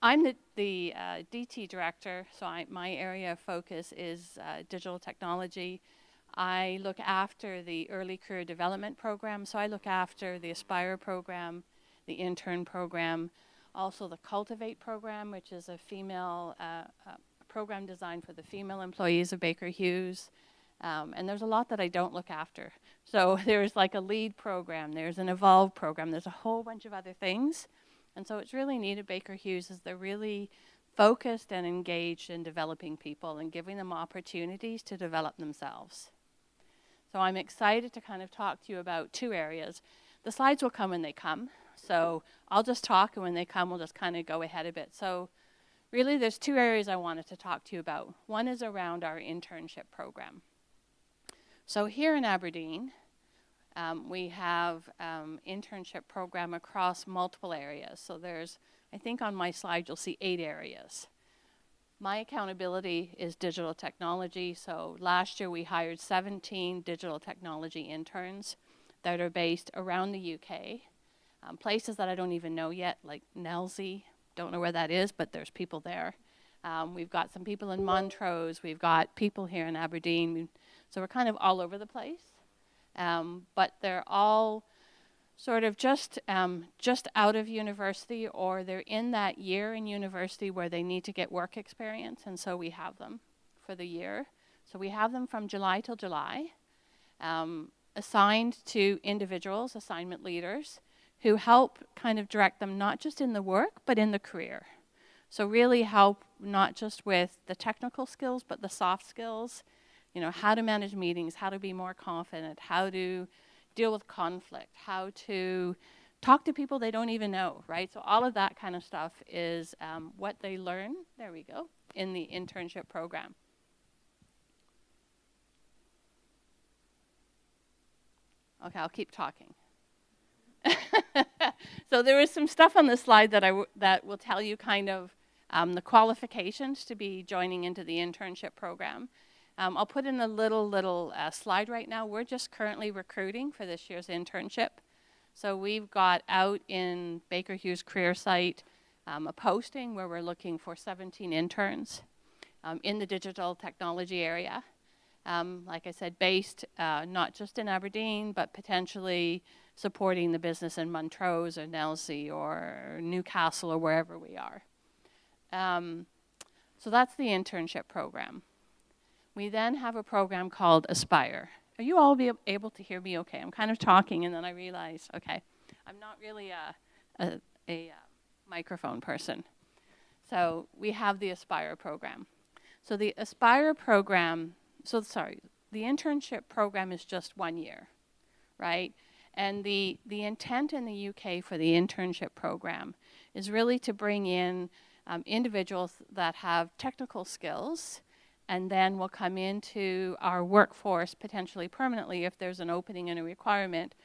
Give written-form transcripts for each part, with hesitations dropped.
I'm the DT director, so my area of focus is digital technology. I look after the early career development program, so I look after the Aspire program, the intern program, also the CULTIVATE program, which is a female program designed for the female employees of Baker Hughes. And there's a lot that I don't look after. So there's like a LEAD program, there's an EVOLVE program, there's a whole bunch of other things. And so it's really neat at Baker Hughes is they're really focused and engaged in developing people and giving them opportunities to develop themselves. So I'm excited to kind of talk to you about two areas. The slides will come when they come. So I'll just talk, and when they come, we'll just kind of go ahead a bit. So really, there's two areas I wanted to talk to you about. One is around our internship program. So here in Aberdeen, we have internship program across multiple areas. So there's, I think on my slide, you'll see 8 areas. My accountability is digital technology. So last year we hired 17 digital technology interns that are based around the UK. Places that I don't even know yet, like Nelsey, don't know where that is, but there's people there. We've got some people in Montrose. We've got people here in Aberdeen. So we're kind of all over the place. But they're all sort of just out of university, or they're in that year in university where they need to get work experience, and so we have them for the year. So we have them from July till July, assigned to individuals, assignment leaders, who help kind of direct them not just in the work, but in the career. So really help not just with the technical skills, but the soft skills, you know, how to manage meetings, how to be more confident, how to deal with conflict, how to talk to people they don't even know, right? So all of that kind of stuff is what they learn, there we go, in the internship program. Okay, I'll keep talking. So there is some stuff on the slide that will tell you kind of the qualifications to be joining into the internship program. I'll put in a little slide right now. We're just currently recruiting for this year's internship. So we've got out in Baker Hughes career site a posting where we're looking for 17 interns in the digital technology area. Like I said, based not just in Aberdeen, but potentially supporting the business in Montrose or Nelsey or Newcastle or wherever we are. So that's the internship program. We then have a program called Aspire. Are you all able to hear me okay? I'm kind of talking and then I realize, okay, I'm not really a microphone person. So we have the Aspire program. So the Aspire program, the internship program is just 1 year, right? And the intent in the UK for the internship program is really to bring in individuals that have technical skills and then will come into our workforce potentially permanently if there's an opening and a requirement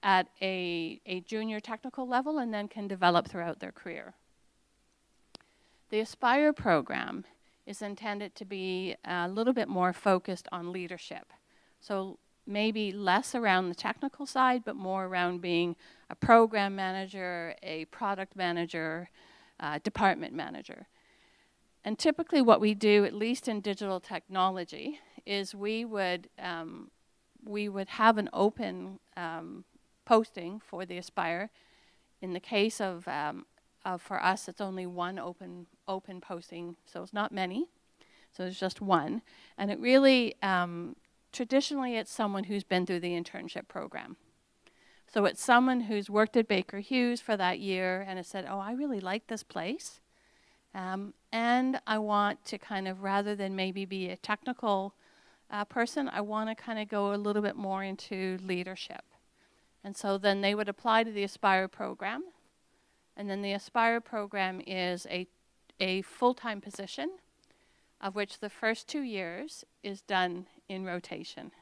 at a junior technical level and then can develop throughout their career. The Aspire program is intended to be a little bit more focused on leadership. So maybe less around the technical side, but more around being a program manager, a product manager, department manager. And typically what we do, at least in digital technology, is we would have an open posting for the Aspire. In the case of for us, it's only one open posting, so it's not many. So it's just one. And it really, traditionally, it's someone who's been through the internship program. So it's someone who's worked at Baker Hughes for that year and has said, oh, I really like this place. And I want to kind of, rather than maybe be a technical person, I want to kind of go a little bit more into leadership. And so then they would apply to the Aspire program. And then the Aspire program is a full-time position, of which the first 2 years is done in rotation.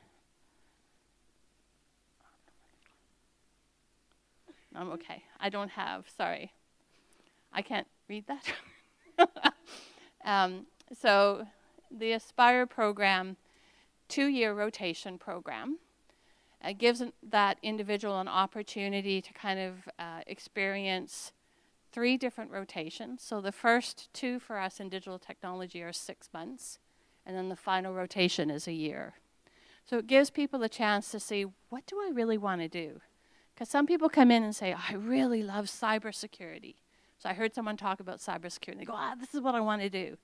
Okay, I don't have, sorry. I can't read that. So the Aspire program, 2-year rotation program, gives that individual an opportunity to kind of experience 3 different rotations. So the first 2 for us in digital technology are 6 months, and then the final rotation is a year. So it gives people a chance to see, what do I really want to do? Because some people come in and say, I really love cybersecurity. So I heard someone talk about cybersecurity. They go, this is what I want to do.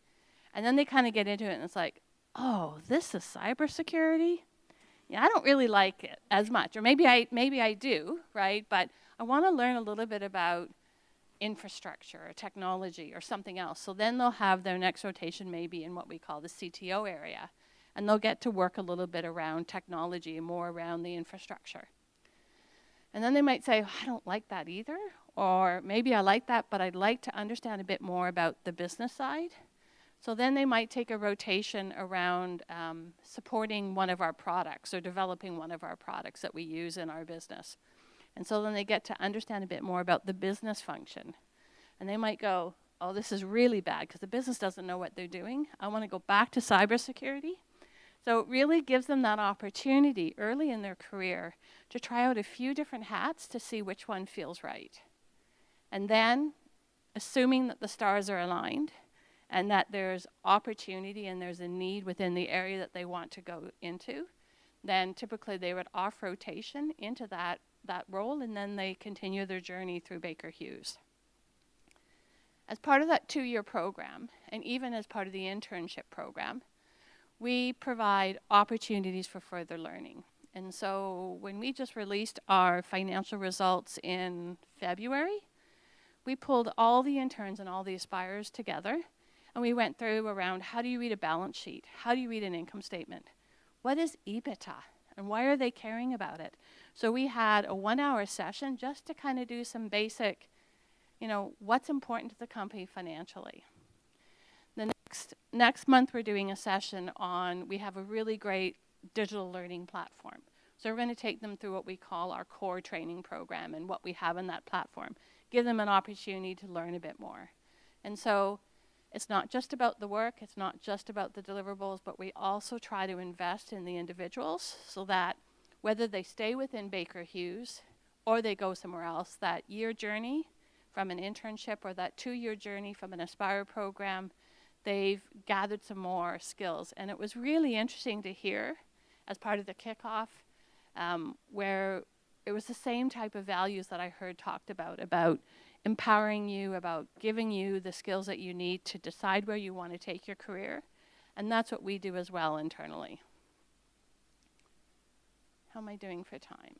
And then they kind of get into it, and it's like, oh, this is cybersecurity? Yeah, I don't really like it as much. Or maybe I do, right? But I want to learn a little bit about infrastructure or technology or something else. So then they'll have their next rotation maybe in what we call the CTO area. And they'll get to work a little bit around technology and more around the infrastructure. And then they might say, I don't like that either. Or maybe I like that, but I'd like to understand a bit more about the business side. So then they might take a rotation around supporting one of our products or developing one of our products that we use in our business. And so then they get to understand a bit more about the business function. And they might go, oh, this is really bad because the business doesn't know what they're doing. I want to go back to cybersecurity. So it really gives them that opportunity early in their career to try out a few different hats to see which one feels right. And then, assuming that the stars are aligned and that there's opportunity and there's a need within the area that they want to go into, then typically they would off rotation into that role, and then they continue their journey through Baker Hughes. As part of that 2-year program, and even as part of the internship program, we provide opportunities for further learning. And so when we just released our financial results in February, we pulled all the interns and all the aspirers together, and we went through around, how do you read a balance sheet? How do you read an income statement? What is EBITDA? And why are they caring about it? So we had a 1-hour session just to kind of do some basic, what's important to the company financially. The next month we're doing a session on, we have a really great digital learning platform. So we're going to take them through what we call our core training program and what we have in that platform. Give them an opportunity to learn a bit more. And so it's not just about the work, it's not just about the deliverables, but we also try to invest in the individuals so that whether they stay within Baker Hughes or they go somewhere else, that year journey from an internship or that 2-year journey from an Aspire program, they've gathered some more skills. And it was really interesting to hear as part of the kickoff where it was the same type of values that I heard talked about empowering you, about giving you the skills that you need to decide where you want to take your career. And that's what we do as well internally. How am I doing for time?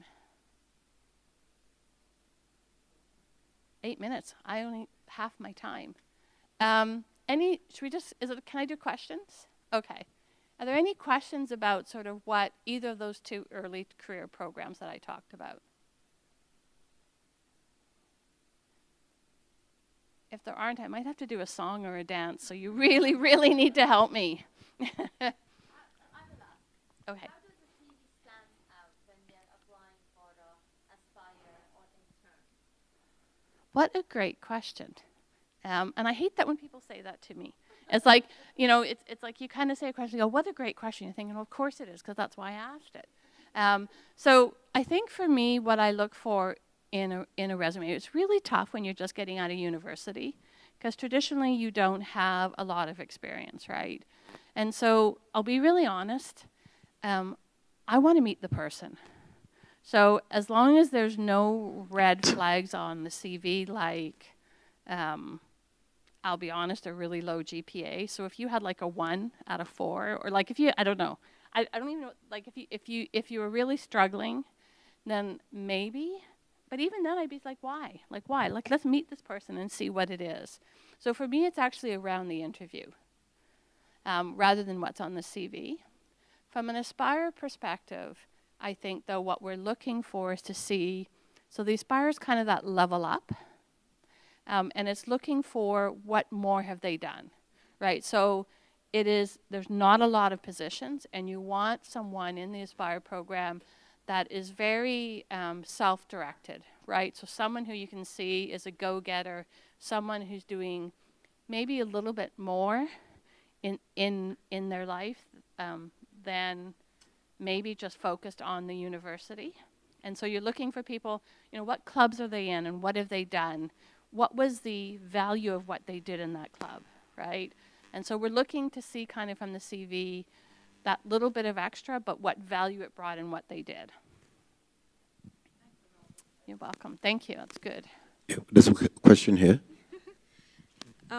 8 minutes. I only half my time. Can I do questions? Okay. Are there any questions about sort of what either of those 2 early career programs that I talked about? If there aren't, I might have to do a song or a dance, so you really, really need to help me. Okay. How does the CV stand out when they're applying for the Aspire or intern? What a great question. And I hate that when people say that to me. It's like, it's like you kind of say a question, you go, what a great question. You're thinking, well, of course it is, because that's why I asked it. So I think for me, what I look for in a resume, it's really tough when you're just getting out of university, because traditionally you don't have a lot of experience, right? And so I'll be really honest. I want to meet the person. So as long as there's no red flags on the CV, like, I'll be honest, a really low GPA. So if you had like a 1 out of 4, or like if you, I don't know, I don't even know, like if you were really struggling, then maybe. But even then, I'd be like, why? Like, why? Like, let's meet this person and see what it is. So for me, it's actually around the interview, rather than what's on the CV. From an Aspire perspective, I think, though, what we're looking for is to see, so the Aspire is kind of that level up, and it's looking for what more have they done, right? So there's not a lot of positions, and you want someone in the Aspire program that is very self-directed, right? So someone who you can see is a go-getter, someone who's doing maybe a little bit more in their life than maybe just focused on the university. And so you're looking for people, what clubs are they in and what have they done? what was the value of what they did in that club, right? And so we're looking to see kind of from the CV that little bit of extra, but what value it brought and what they did. You're welcome. Thank you. That's good. There's a question here.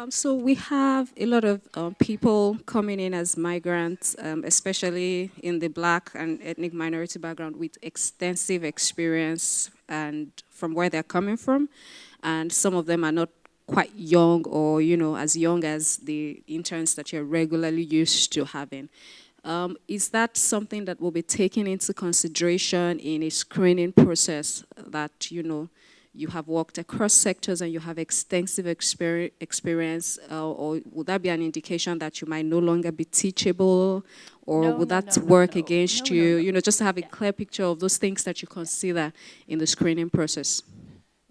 So we have a lot of people coming in as migrants, especially in the Black and ethnic minority background, with extensive experience and from where they're coming from, and some of them are not quite young or as young as the interns that you're regularly used to having. Is that something that will be taken into consideration in a screening process that you have worked across sectors and you have extensive experience, or would that be an indication that you might no longer be teachable, or No, would no, that no, no, work no. against No, you? no, no. Just to have a Yeah. clear picture of those things that you consider in the screening process.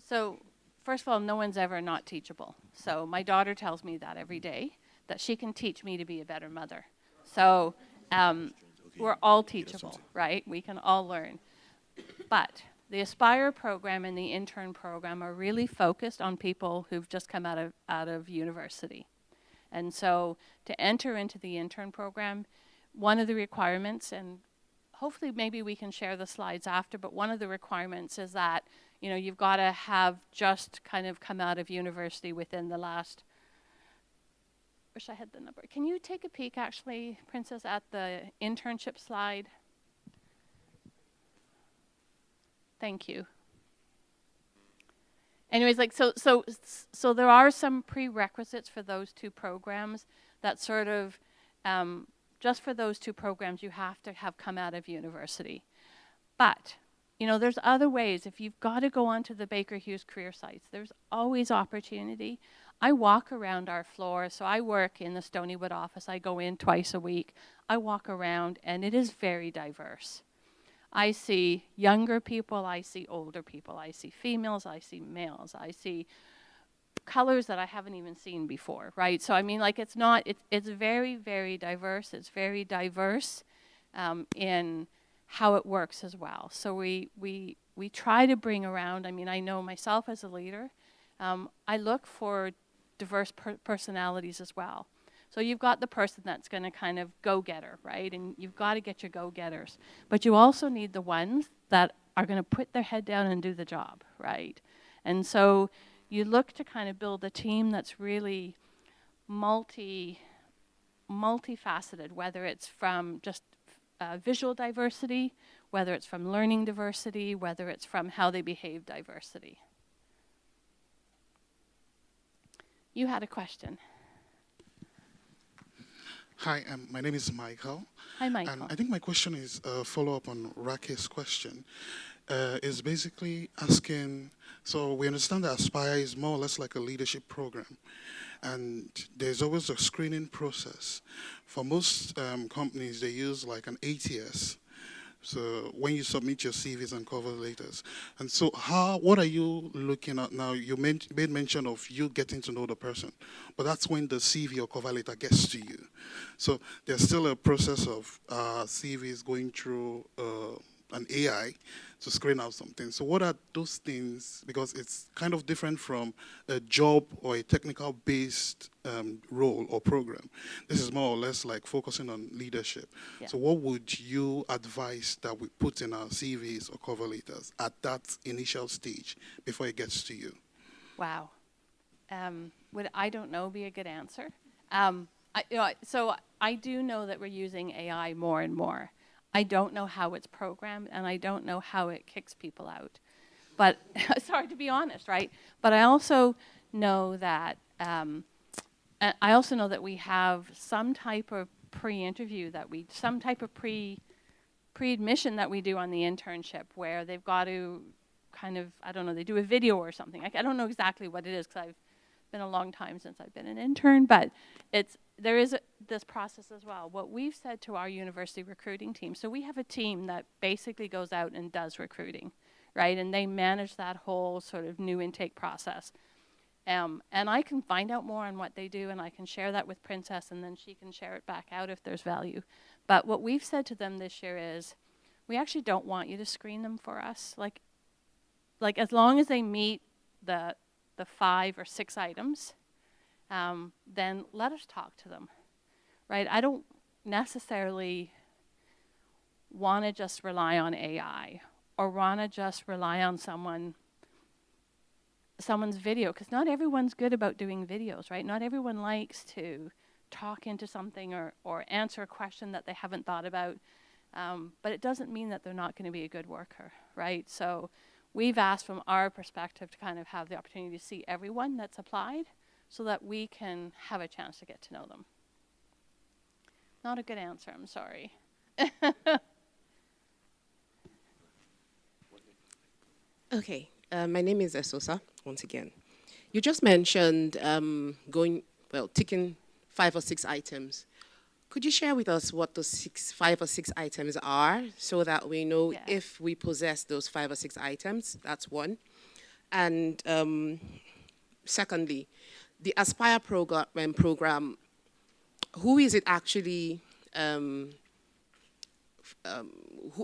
So, first of all, no one's ever not teachable. So, my daughter tells me that every day, that she can teach me to be a better mother. So, we're all teachable, right? We can all learn. But the Aspire program and the intern program are really focused on people who've just come out of university. And so, to enter into the intern program, one of the requirements, and hopefully maybe we can share the slides after, but one of the requirements is that you've got to have just kind of come out of university within the last, wish I had the number. Can you take a peek actually, Princess, at the internship slide? Thank you. Anyways, so there are some prerequisites for those two programs that sort of, just for those two programs, you have to have come out of university. But, there's other ways. If you've got to go onto the Baker Hughes career sites, there's always opportunity. I walk around our floor, so I work in the Stonywood office. I go in twice a week. I walk around, and it is very diverse. I see younger people, I see older people, I see females, I see males, I see colors that I haven't even seen before, right? So I mean, like, it's very, very diverse. It's very diverse in how it works as well. So we try to bring around, I mean, I know myself as a leader, I look for diverse personalities as well. So you've got the person that's going to kind of go-getter, right? And you've got to get your go-getters. But you also need the ones that are going to put their head down and do the job, right? And so you look to kind of build a team that's really multifaceted, whether it's from just visual diversity, whether it's from learning diversity, whether it's from how they behave diversity. You had a question. Hi, my name is Michael. Hi, Michael. And I think my question is a follow-up on Rake's question. Is basically asking, so we understand that Aspire is more or less like a leadership program. And there's always a screening process. For most companies, they use like an ATS. So when you submit your CVs and cover letters. And so what are you looking at now? You made mention of you getting to know the person, but that's when the CV or cover letter gets to you. So there's still a process of CVs going through an AI to screen out something. So what are those things? Because it's kind of different from a job or a technical based role or program. This is more or less like focusing on leadership. Yeah. So what would you advise that we put in our CVs or cover letters at that initial stage before it gets to you? Wow. Would I don't know be a good answer? So I do know that we're using AI more and more. I don't know how it's programmed, and I don't know how it kicks people out. But sorry to be honest, right? But I also know that we have some type of pre-interview some type of pre-admission that we do on the internship, where they've got to kind of, I don't know, they do a video or something. I don't know exactly what it is, because I've been a long time since I've been an intern, but there is this process as well. What we've said to our university recruiting team, so we have a team that basically goes out and does recruiting, right? And they manage that whole sort of new intake process. And I can find out more on what they do, and I can share that with Princess, and then she can share it back out if there's value. But what we've said to them this year is, we actually don't want you to screen them for us. Like as long as they meet the the 5 or 6 items, then let us talk to them, right? I don't necessarily want to just rely on AI or want to just rely on someone's video, because not everyone's good about doing videos, right? Not everyone likes to talk into something or answer a question that they haven't thought about. But it doesn't mean that they're not going to be a good worker, right? So we've asked from our perspective to kind of have the opportunity to see everyone that's applied so that we can have a chance to get to know them. Not a good answer, I'm sorry. Okay, my name is Esosa, once again. You just mentioned ticking 5 or 6 items. Could you share with us what those 5 or 6 items are so that we know if we possess those 5 or 6 items? That's one. And secondly, the Aspire program, who is it actually,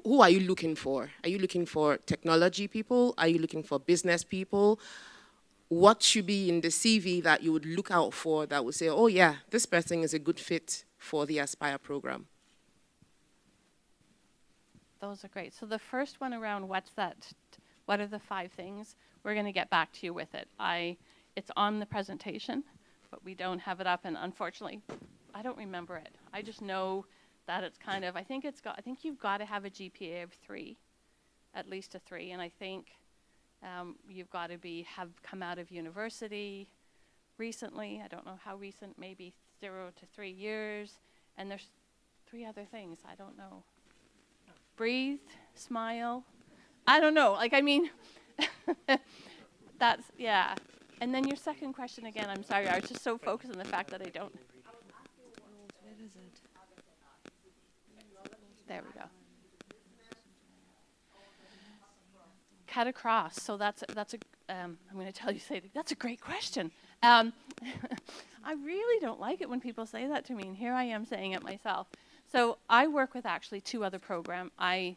who are you looking for? Are you looking for technology people? Are you looking for business people? What should be in the CV that you would look out for that would say, oh yeah, this person is a good fit for the Aspire program? Those are great. So the first one around what are the 5 things, we're going to get back to you with it. It's on the presentation, but we don't have it up, and unfortunately, I don't remember it. I just know that it's kind of, I think you've got to have a GPA of 3, at least a 3, and I think you've got to have come out of university recently. I don't know how recent, maybe 0 to 3 years, and there's 3 other things. I don't know. Breathe, smile. I don't know. Like, I mean, that's, yeah. And then your second question again, I'm sorry, I was just so focused on the fact that I don't. Where is it? There we go. Cut across. So that's I'm going to tell you, that's a great question. I really don't like it when people say that to me, and here I am saying it myself. So I work with actually 2 other program. I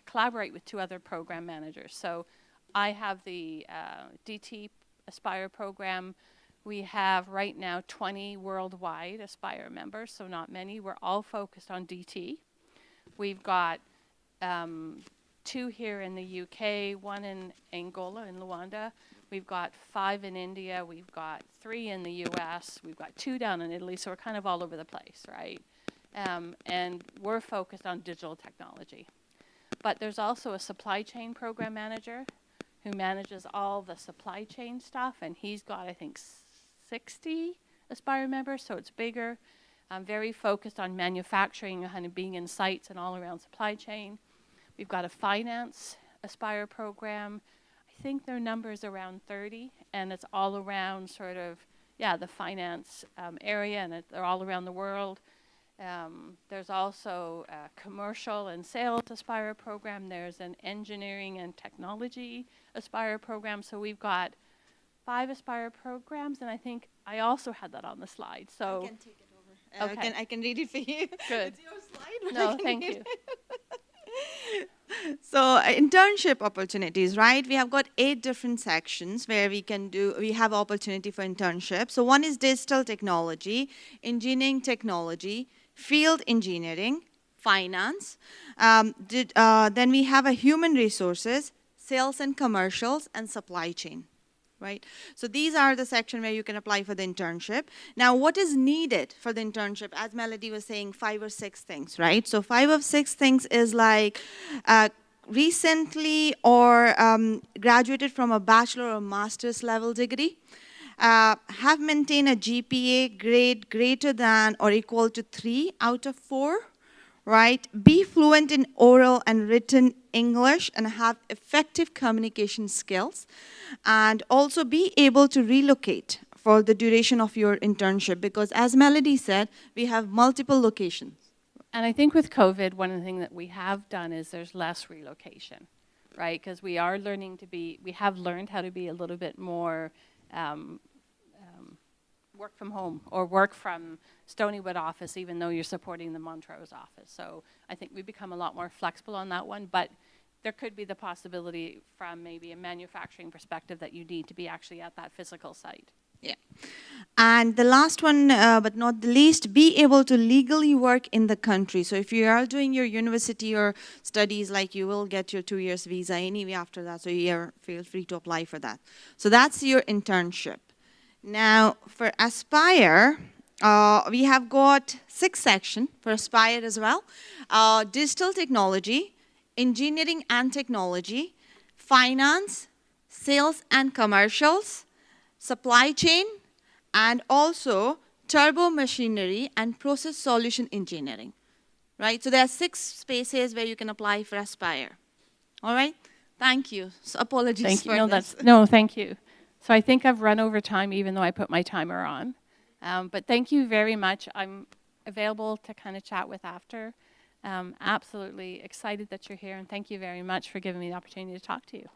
collaborate with 2 other program managers. So I have the DT Aspire program. We have right now 20 worldwide Aspire members, so not many. We're all focused on DT. We've got 2 here in the UK, 1 in Angola, in Luanda. We've got 5 in India. We've got 3 in the US. We've got 2 down in Italy, so we're kind of all over the place, right? And we're focused on digital technology. But there's also a supply chain program manager who manages all the supply chain stuff, and he's got, I think, 60 Aspire members, so it's bigger. I'm very focused on manufacturing and kind of being in sites and all around supply chain. We've got a finance Aspire program. I think their number is around 30, and it's all around sort of, the finance area, and they're all around the world. There's also a commercial and sales Aspire program. There's an engineering and technology Aspire program. So we've got 5 Aspire programs, and I think I also had that on the slide. So I can take it over. Okay. I can read it for you. Good. It's your slide. But I No, can thank read you. it. So internship opportunities, right? We have got 8 different sections where we have opportunity for internship. So one is digital technology, engineering technology, field engineering, finance. Then we have a human resources, sales and commercials, and supply chain. Right? So these are the section where you can apply for the internship. Now, what is needed for the internship? As Melody was saying, 5 or 6 things, right? So 5 or 6 things is like recently or graduated from a bachelor or master's level degree, have maintained a GPA grade greater than or equal to 3 out of 4, right? Be fluent in oral and written English and have effective communication skills, and also be able to relocate for the duration of your internship, because as Melody said, we have multiple locations. And I think with COVID, one of the things that we have done is there's less relocation, right? Because we have learned how to be a little bit more work from home or work from Stonywood office, even though you're supporting the Montrose office. So I think we've become a lot more flexible on that one. But there could be the possibility from maybe a manufacturing perspective that you need to be actually at that physical site. Yeah. And the last one, but not the least, be able to legally work in the country. So if you are doing your university or studies, like you will get your 2 years visa anyway after that, so you feel free to apply for that. So that's your internship. Now, for Aspire, we have got 6 sections for Aspire as well. Digital technology, engineering and technology, finance, sales and commercials, supply chain, and also turbo machinery and process solution engineering, right? So there are 6 spaces where you can apply for Aspire. All right? Thank you. So apologies Thank you. for No, this. no, thank you. So I think I've run over time, even though I put my timer on. But thank you very much. I'm available to kind of chat with after. Absolutely excited that you're here, and thank you very much for giving me the opportunity to talk to you.